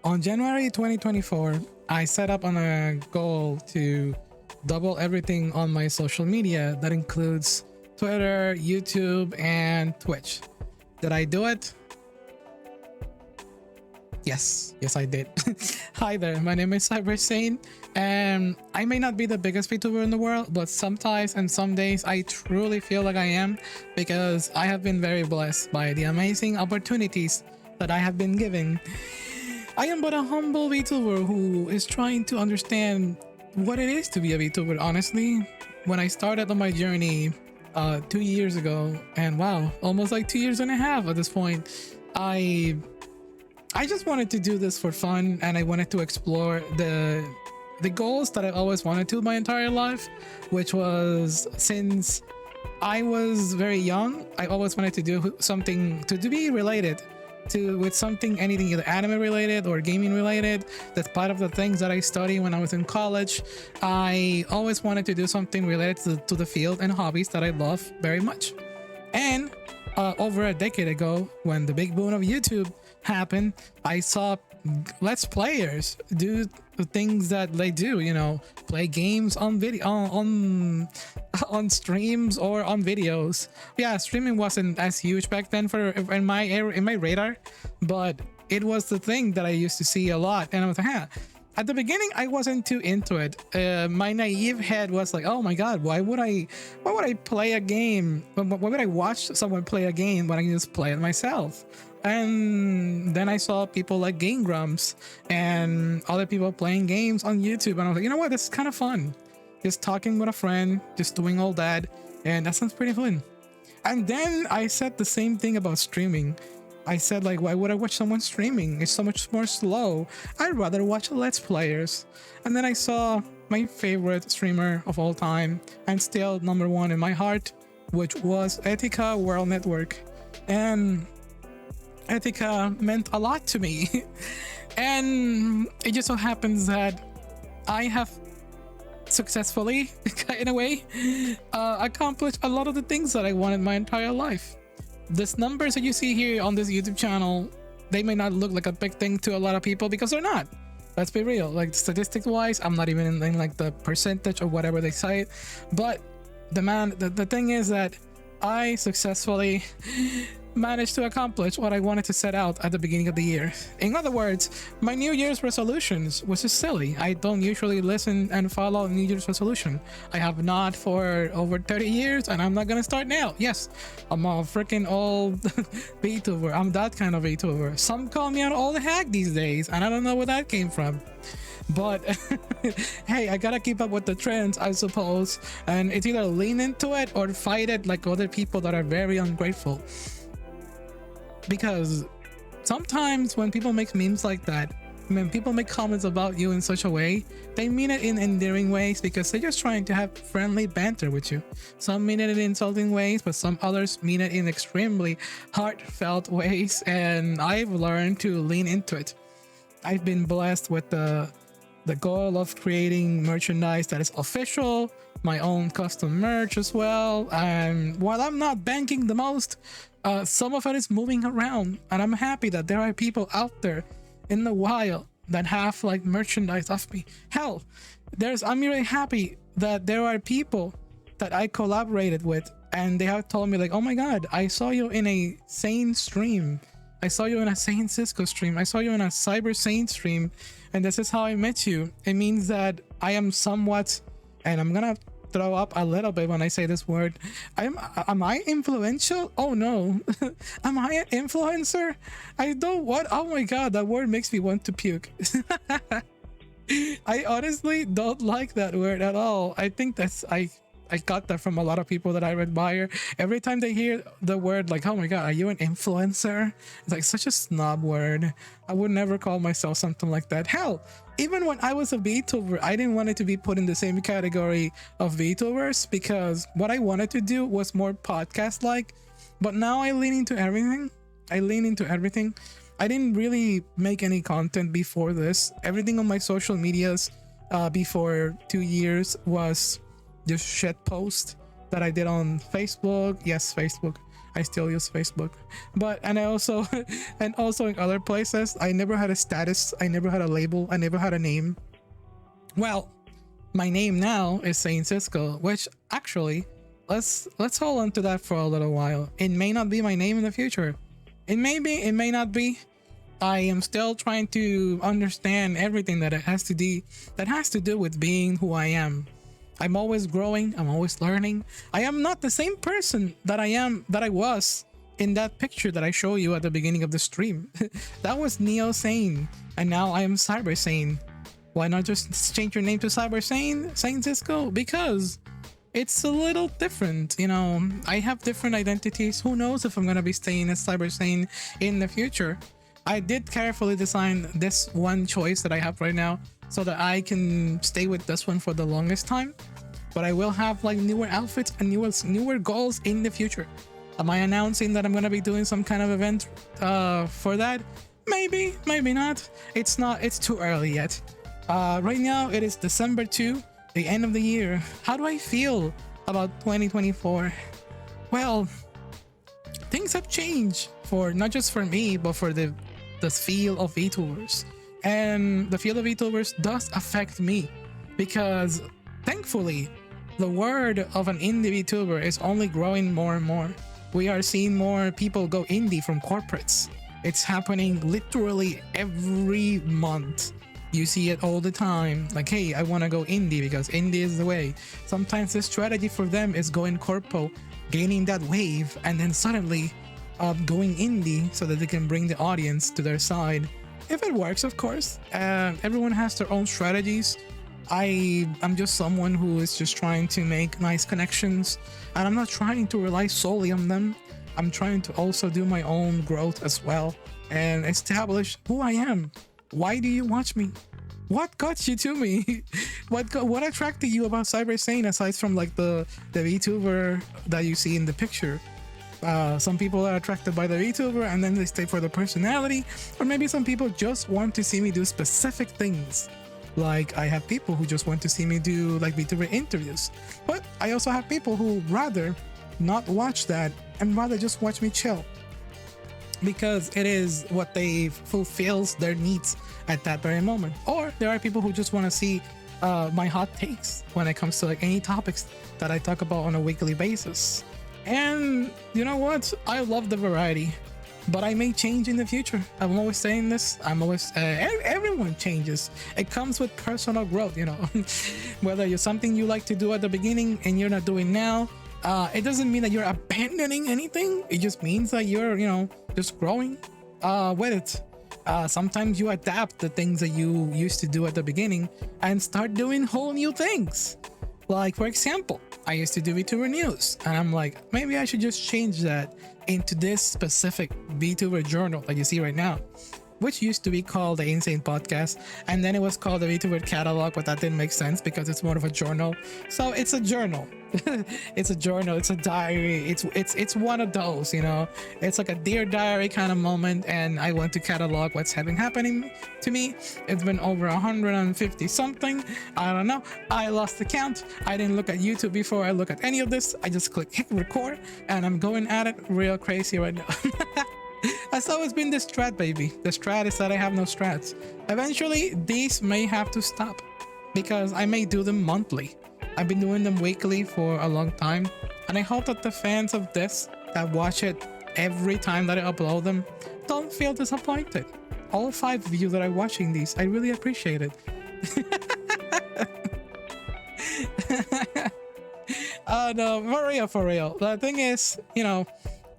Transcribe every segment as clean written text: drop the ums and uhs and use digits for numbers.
On January 2024, I set up on a goal to double everything on my social media. That includes Twitter, YouTube, and Twitch. Did I do it? Yes, I did. Hi there, my name is Cybersane, and I may not be the biggest VTuber in the world, but sometimes and some days I truly feel like I am, because I have been very blessed by the amazing opportunities that I have been given. I am but a humble VTuber who is trying to understand what it is to be a VTuber, honestly. When I started on my journey 2 years ago, and wow, almost like 2 years and a half at this point, I just wanted to do this for fun, and I wanted to explore the goals that I always wanted to my entire life, which was, since I was very young, I always wanted to do something to be related with something, anything either anime related or gaming related. That's part of the things that I studied when I was in college. I always wanted to do something related to the field and hobbies that I love very much. And over a decade ago, when the big boom of YouTube happened, I saw let's players do the things that they do, play games on video, on streams or on videos. Yeah, streaming wasn't as huge back then in my radar, but it was the thing that I used to see a lot, and I was like, at the beginning I wasn't too into it. My naive head was like, oh my god, why would I play a game? Why would I watch someone play a game when I can just play it myself? And then I saw people like Game Grumps and other people playing games on YouTube, and I was like, you know what, this is kind of fun. Just talking with a friend, just doing all that, and that sounds pretty fun. And then I said the same thing about streaming. I said, like, why would I watch someone streaming? It's so much more slow. I'd rather watch Let's Players. And then I saw my favorite streamer of all time, and still number one in my heart, which was Etika World Network. And Etika meant a lot to me. And it just so happens that I have successfully, in a way, accomplished a lot of the things that I wanted my entire life. These numbers that you see here on this YouTube channel, they may not look like a big thing to a lot of people, because they're not. Let's be real. Like, statistics wise, I'm not even in like the percentage or whatever they say. But the thing is that I successfully managed to accomplish what I wanted to set out at the beginning of the year. In other words, my New Year's resolutions was just silly. I don't usually listen and follow New Year's resolution. I have not for over 30 years, and I'm not gonna start now. Yes, I'm a freaking old VTuber. I'm that kind of VTuber. Some call me an old hack these days, and I don't know where that came from. But hey, I gotta keep up with the trends, I suppose, and it's either lean into it or fight it like other people that are very ungrateful. Because sometimes when people make memes like that, when people make comments about you in such a way, they mean it in endearing ways, because they're just trying to have friendly banter with you. Some mean it in insulting ways, but some others mean it in extremely heartfelt ways, and I've learned to lean into it. I've been blessed with the goal of creating merchandise that is official, my own custom merch as well, and while I'm not banking the most, some of it is moving around, and I'm happy that there are people out there in the wild that have like merchandise of me. Hell, I'm really happy that there are people that I collaborated with, and they have told me like, oh my god, I saw you in a Sane stream, I saw you in a Saincisco stream, I saw you in a Cybersane stream, and this is how I met you. It means that I am somewhat, and I'm gonna throw up a little bit when I say this word, am I influential? Oh no. Am I an influencer? I don't want, oh my god, that word makes me want to puke. I honestly don't like that word at all. I think I got that from a lot of people that I admire. Every time they hear the word, like, oh my god, are you an influencer? It's like such a snob word. I would never call myself something like that. Hell, even when I was a VTuber, I didn't want it to be put in the same category of VTubers, because what I wanted to do was more podcast-like. But now I lean into everything. I didn't really make any content before this. Everything on my social medias before 2 years was just shit post that I did on Facebook. Yes, Facebook. I still use Facebook. But and I also and also in other places, I never had a status, I never had a label, I never had a name. Well, my name now is Saincisco, which actually let's hold on to that for a little while. It may not be my name in the future. It may be, it may not be. I am still trying to understand everything that it has to do with being who I am. I'm always growing, I'm always learning. I am not the same person that I was in that picture that I show you at the beginning of the stream. That was Neo Sane, and now I am Cyber Sane. Why not just change your name to Cyber Sane, Saincisco? Because it's a little different, you know. I have different identities. Who knows if I'm gonna be staying as Cyber Sane in the future? I did carefully design this one choice that I have right now so that I can stay with this one for the longest time. But I will have like newer outfits and newer goals in the future. Am I announcing that I'm gonna be doing some kind of event for that? Maybe, maybe not. It's too early yet. Right now it is December 2, the end of the year. How do I feel about 2024? Well, things have changed for not just for me, but for the field of VTubers. And the field of VTubers does affect me because thankfully the word of an indie VTuber is only growing more and more. We are seeing more people go indie from corporates. It's happening literally every month. You see it all the time. Like, hey, I want to go indie because indie is the way. Sometimes the strategy for them is going corpo, gaining that wave, and then suddenly going indie so that they can bring the audience to their side. If it works, of course. Everyone has their own strategies. I'm just someone who is just trying to make nice connections, and I'm not trying to rely solely on them. I'm trying to also do my own growth as well and establish who I am. Why do you watch me? What got you to me? What attracted you about Cyber Sane aside from like the VTuber that you see in the picture? Some people are attracted by the VTuber and then they stay for the personality, or maybe some people just want to see me do specific things. Like I have people who just want to see me do like VTuber interviews, but I also have people who rather not watch that and rather just watch me chill because it is what they fulfills their needs at that very moment. Or there are people who just want to see my hot takes when it comes to like any topics that I talk about on a weekly basis. And you know what? I love the variety, but I may change in the future. I'm always saying this. I'm always everyone changes. It comes with personal growth, you know. Whether you're something you like to do at the beginning and you're not doing now, it doesn't mean that you're abandoning anything. It just means that you're, you know, just growing with it. Sometimes you adapt the things that you used to do at the beginning and start doing whole new things. Like, for example, I used to do VTuber news, and I'm like, maybe I should just change that into this specific VTuber journal that you see right now, which used to be called the Insane Podcast, and then it was called the VTuber Catalog, but that didn't make sense because it's more of a journal. So it's a journal. It's a journal. It's a diary. It's one of those, you know. It's like a Dear Diary kind of moment, and I want to catalog what's happening to me. It's been over 150 something. I don't know. I lost the count. I didn't look at YouTube before I look at any of this. I just hit record, and I'm going at it real crazy right now. That's always been the strat, baby. The strat is that I have no strats. Eventually, these may have to stop because I may do them monthly. I've been doing them weekly for a long time, and I hope that the fans of this that watch it every time that I upload them don't feel disappointed. All 5 of you that are watching these, I really appreciate it. No, for real. The thing is, you know,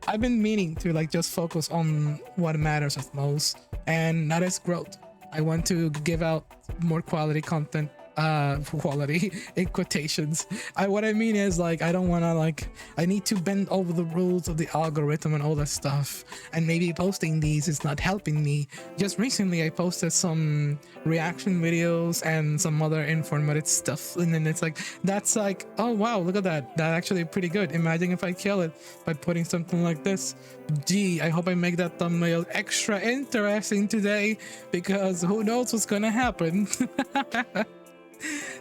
I've been meaning to like just focus on what matters the most, and that is growth. I want to give out more quality content, quality in quotations. What I mean is like I don't want to like I need to bend over the rules of the algorithm and all that stuff, and maybe posting these is not helping me. Just recently I posted some reaction videos and some other informative stuff, and then it's like that's like, oh wow, look at that actually pretty good. Imagine if I kill it by putting something like this. Gee, I hope I make that thumbnail extra interesting today because who knows what's gonna happen.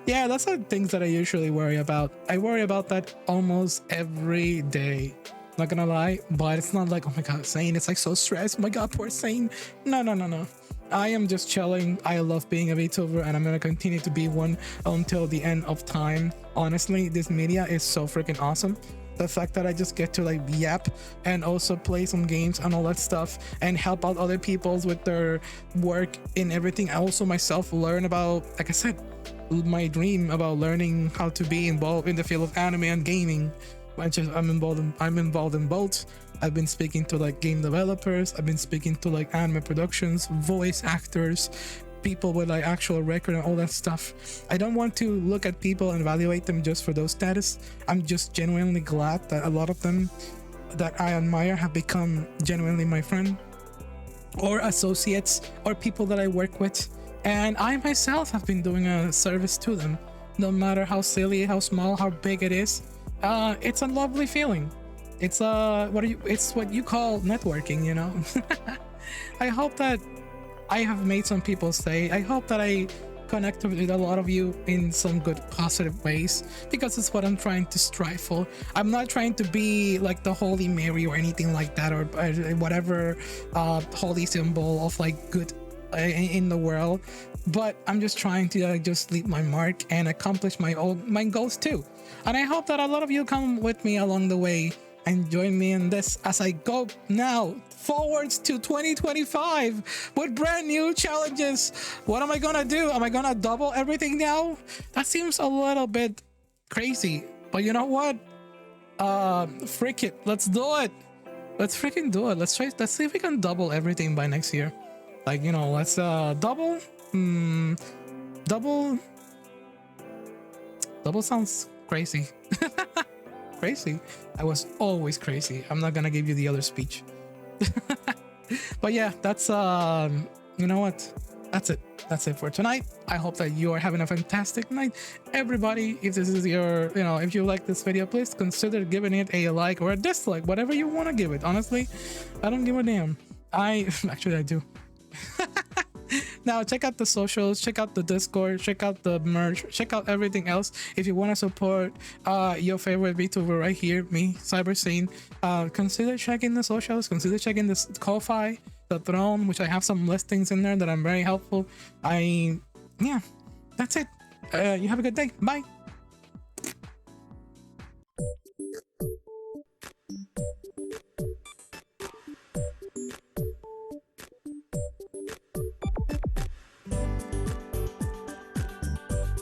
Yeah, that's the things that I usually worry about. I worry about that almost every day. not gonna lie, but it's not like, oh my god, Saint, it's like so stressed. Oh my god, poor Saint. No, no, no, no. I am just chilling. I love being a VTuber and I'm gonna continue to be one until the end of time. Honestly, this media is so freaking awesome. The fact that I just get to like yap and also play some games and all that stuff and help out other people's with their work and everything. I also myself learn about, like I said, my dream about learning how to be involved in the field of anime and gaming. I'm involved in both. I've been speaking to like game developers, I've been speaking to like anime productions, voice actors, people with like actual record and all that stuff. I don't want to look at people and evaluate them just for those status. I'm just genuinely glad that a lot of them that I admire have become genuinely my friend or associates or people that I work with, and I myself have been doing a service to them, no matter how silly, how small, how big it is. It's a lovely feeling. It's it's what you call networking, you know. I hope that I have made some people stay. I hope that I connected with a lot of you in some good positive ways, because it's what I'm trying to strive for. I'm not trying to be like the Holy Mary or anything like that, or whatever holy symbol of like good in the world, but I'm just trying to just leave my mark and accomplish my goals too. And I hope that a lot of you come with me along the way and join me in this as I go now forwards to 2025 with brand new challenges. What am I gonna do? Am I gonna double everything now? That seems a little bit crazy, but you know what? Frick it. Let's do it. Let's freaking do it. Let's see if we can double everything by next year. Like, you know, let's double. Double sounds crazy. Crazy. I was always crazy. I'm not gonna give you the other speech. But yeah, that's you know what? That's it for tonight. I hope that you are having a fantastic night. Everybody, if this is your, you know, if you like this video, please consider giving it a like or a dislike, whatever you want to give it. Honestly, I don't give a damn. Actually I do. Now check out the socials, check out the Discord, check out the merch, check out everything else. If you want to support your favorite VTuber right here, me, Cybersane, consider checking the socials, consider checking this Ko-Fi, the Throne, which I have some listings in there that I'm very helpful. Yeah, that's it. You have a good day. Bye.